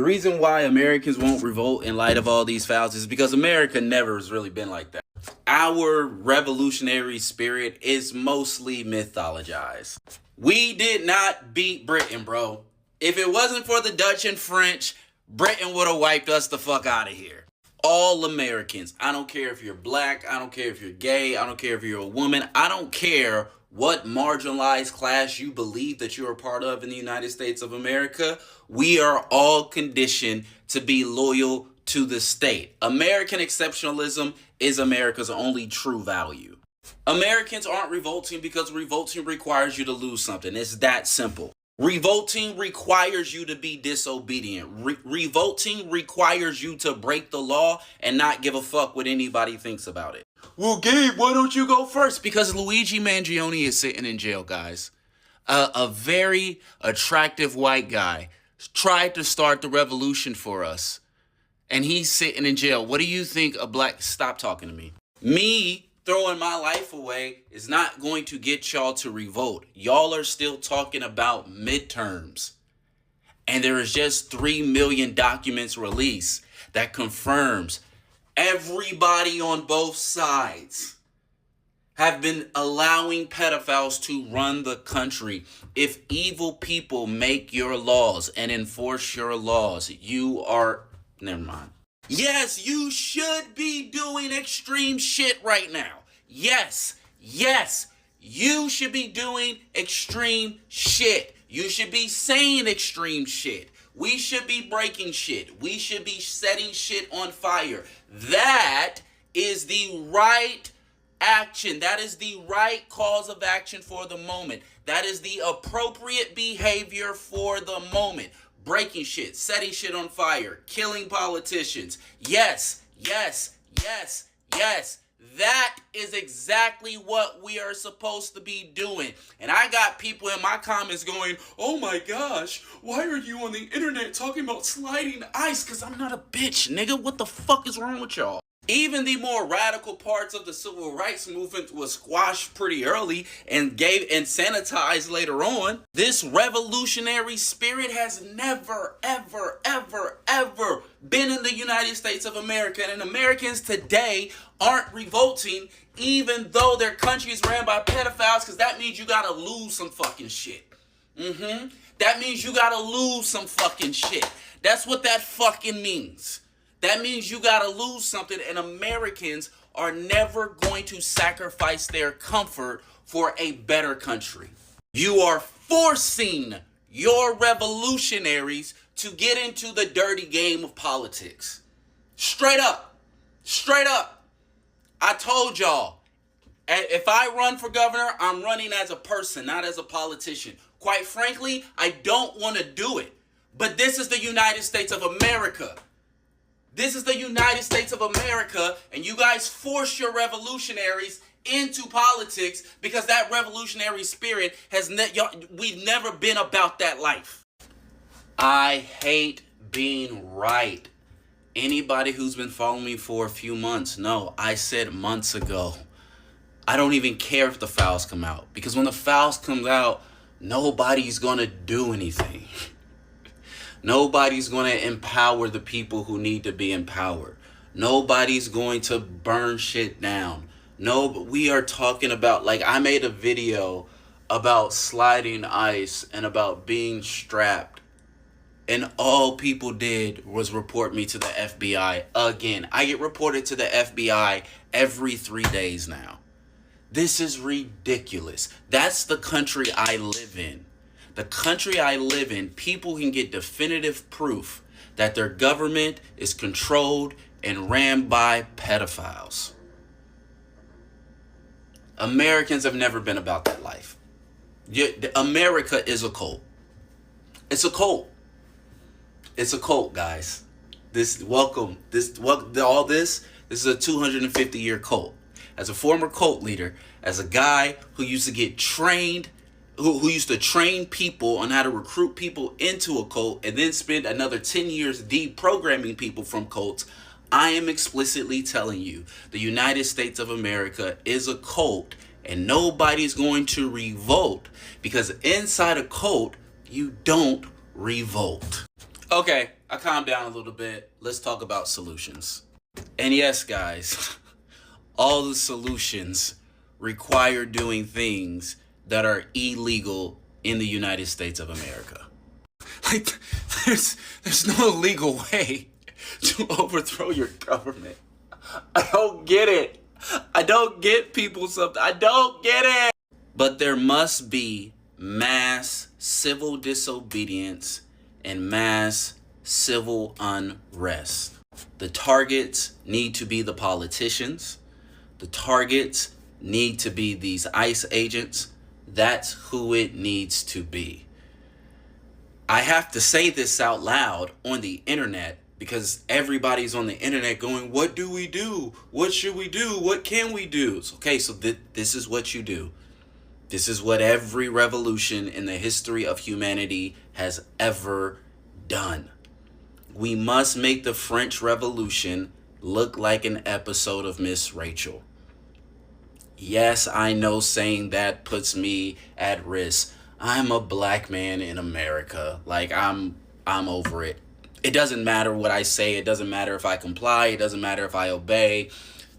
The reason why Americans won't revolt in light of all these fouls is because America never has really been like that. Our revolutionary spirit is mostly mythologized. We did not beat Britain, bro. If it wasn't for the Dutch and French, Britain would have wiped us the fuck out of here. All Americans. I don't care if you're black. I don't care if you're gay. I don't care if you're a woman. I don't care what marginalized class you believe that you're a part of in the United States of America. We are all conditioned to be loyal to the state. American exceptionalism is America's only true value. Americans aren't revolting because revolting requires you to lose something. It's that simple. Revolting requires you to be disobedient. Revolting requires you to break the law and not give a fuck what anybody thinks about it. Well, Gabe, why don't you go first? Because Luigi Mangione is sitting in jail, guys. A very attractive white guy tried to start the revolution for us, and he's sitting in jail. What do you think a black... Stop talking to me. Me throwing my life away is not going to get y'all to revolt. Y'all are still talking about midterms. And there is just 3 million documents released that confirms everybody on both sides have been allowing pedophiles to run the country. If evil people make your laws and enforce your laws, you are... Never mind. Yes, you should be doing extreme shit right now. Yes, you should be doing extreme shit. You should be saying extreme shit. We should be breaking shit. We should be setting shit on fire. That is the right action. That is the right cause of action for the moment. That is the appropriate behavior for the moment. Breaking shit, setting shit on fire, killing politicians. Yes. That is exactly what we are supposed to be doing. And I got people in my comments going, oh my gosh, why are you on the internet talking about sliding ice? Because I'm not a bitch, nigga. What the fuck is wrong with y'all? Even the more radical parts of the civil rights movement was squashed pretty early and sanitized later on. This revolutionary spirit has never, ever been in the United States of America. And Americans today aren't revolting even though their country is ran by pedophiles, because that means you gotta lose some fucking shit. That means you gotta lose some fucking shit. That's what that fucking means. That means you gotta lose something, and Americans are never going to sacrifice their comfort for a better country. You are forcing your revolutionaries to get into the dirty game of politics. Straight up. I told y'all, if I run for governor, I'm running as a person, not as a politician. Quite frankly, I don't want to do it. But this is the United States of America. This is the United States of America, and you guys force your revolutionaries into politics because that revolutionary spirit we've never been about that life. I hate being right. Anybody who's been following me for a few months, no, I said months ago, I don't even care if the fouls come out, because when the fouls come out, nobody's gonna do anything. Nobody's going to empower the people who need to be empowered. Nobody's going to burn shit down. No, but we are talking about, like, I made a video about sliding ice and about being strapped. And all people did was report me to the FBI again. I get reported to the FBI every 3 days now. This is ridiculous. That's the country I live in. The country I live in, people can get definitive proof that their government is controlled and ran by pedophiles. Americans have never been about that life. America is a cult. It's a cult. It's a cult, guys. This is a 250-year cult. As a former cult leader, as a guy who used to get trained, who used to train people on how to recruit people into a cult and then spend another 10 years deprogramming people from cults, I am explicitly telling you the United States of America is a cult, and nobody's going to revolt, because inside a cult, you don't revolt. Okay, I calmed down a little bit. Let's talk about solutions. And yes, guys, all the solutions require doing things that are illegal in the United States of America. Like, there's no legal way to overthrow your government. I don't get it. I don't get people something. I don't get it. But there must be mass civil disobedience and mass civil unrest. The targets need to be the politicians. The targets need to be these ICE agents. That's who it needs to be. I have to say this out loud on the internet because everybody's on the internet going, what do we do? What should we do? What can we do? Okay, so this is what you do. This is what every revolution in the history of humanity has ever done. We must make the French Revolution look like an episode of Miss Rachel. Yes, I know saying that puts me at risk. I'm a black man in America. Like, I'm over it. It doesn't matter what I say. It doesn't matter if I comply. It doesn't matter if I obey.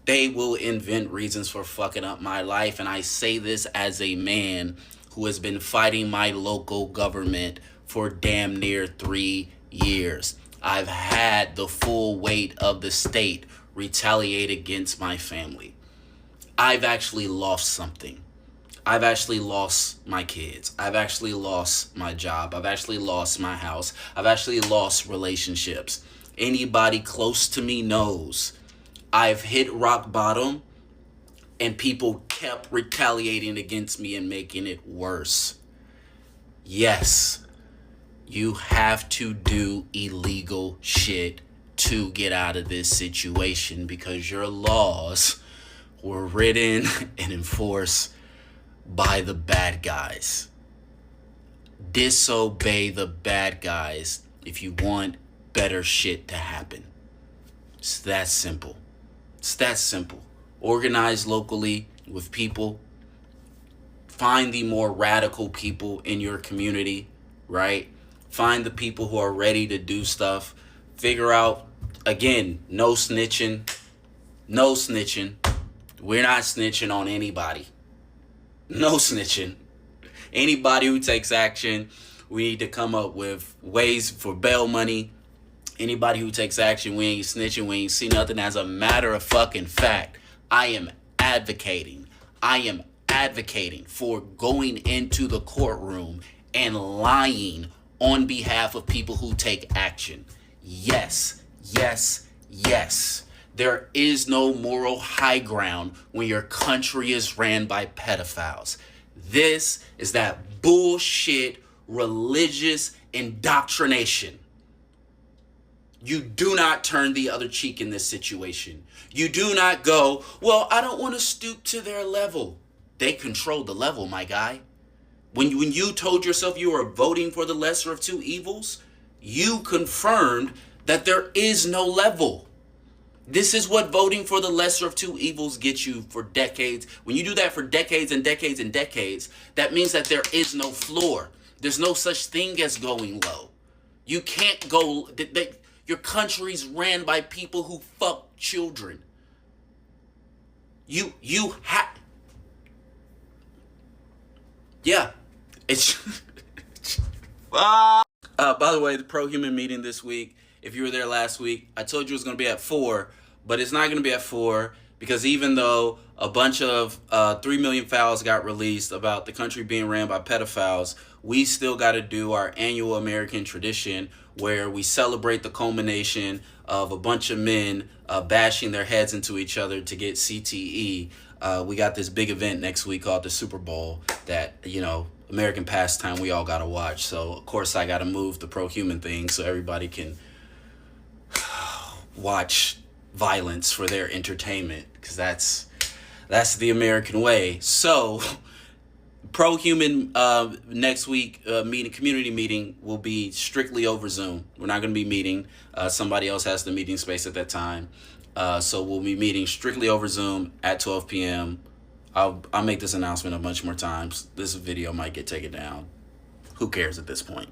They will invent reasons for fucking up my life. And I say this as a man who has been fighting my local government for damn near 3 years. I've had the full weight of the state retaliate against my family. I've actually lost something. I've actually lost my kids. I've actually lost my job. I've actually lost my house. I've actually lost relationships. Anybody close to me knows I've hit rock bottom and people kept retaliating against me and making it worse. Yes, you have to do illegal shit to get out of this situation because your laws were written and enforced by the bad guys. Disobey the bad guys if you want better shit to happen. It's that simple. It's that simple. Organize locally with people. Find the more radical people in your community, right? Find the people who are ready to do stuff. Figure out, again, no snitching. No snitching. We're not snitching on anybody. No snitching. Anybody who takes action, we need to come up with ways for bail money. Anybody who takes action, we ain't snitching, we ain't see nothing. As a matter of fucking fact, I am advocating for going into the courtroom and lying on behalf of people who take action. Yes, yes, yes. There is no moral high ground when your country is ran by pedophiles. This is that bullshit religious indoctrination. You do not turn the other cheek in this situation. You do not go, well, I don't want to stoop to their level. They control the level, my guy. When you told yourself you were voting for the lesser of two evils, you confirmed that there is no level. This is what voting for the lesser of two evils gets you for decades. When you do that for decades and decades and decades, that means that there is no floor. There's no such thing as going low. You can't go... Your country's ran by people who fuck children. You have... Yeah. It's... By the way, the pro-human meeting this week, if you were there last week, I told you it was going to be at 4, but it's not going to be at 4 because even though a bunch of 3 million files got released about the country being ran by pedophiles, we still got to do our annual American tradition where we celebrate the culmination of a bunch of men bashing their heads into each other to get CTE. We got this big event next week called the Super Bowl that, American pastime we all got to watch. So, of course, I got to move the pro-human thing so everybody can watch violence for their entertainment because that's the American way. So pro-human next week community meeting will be strictly over Zoom. We're not going to be meeting. Somebody else has the meeting space at that time. So we'll be meeting strictly over Zoom at 12 p.m. I'll make this announcement a bunch more times. This video might get taken down. Who cares at this point?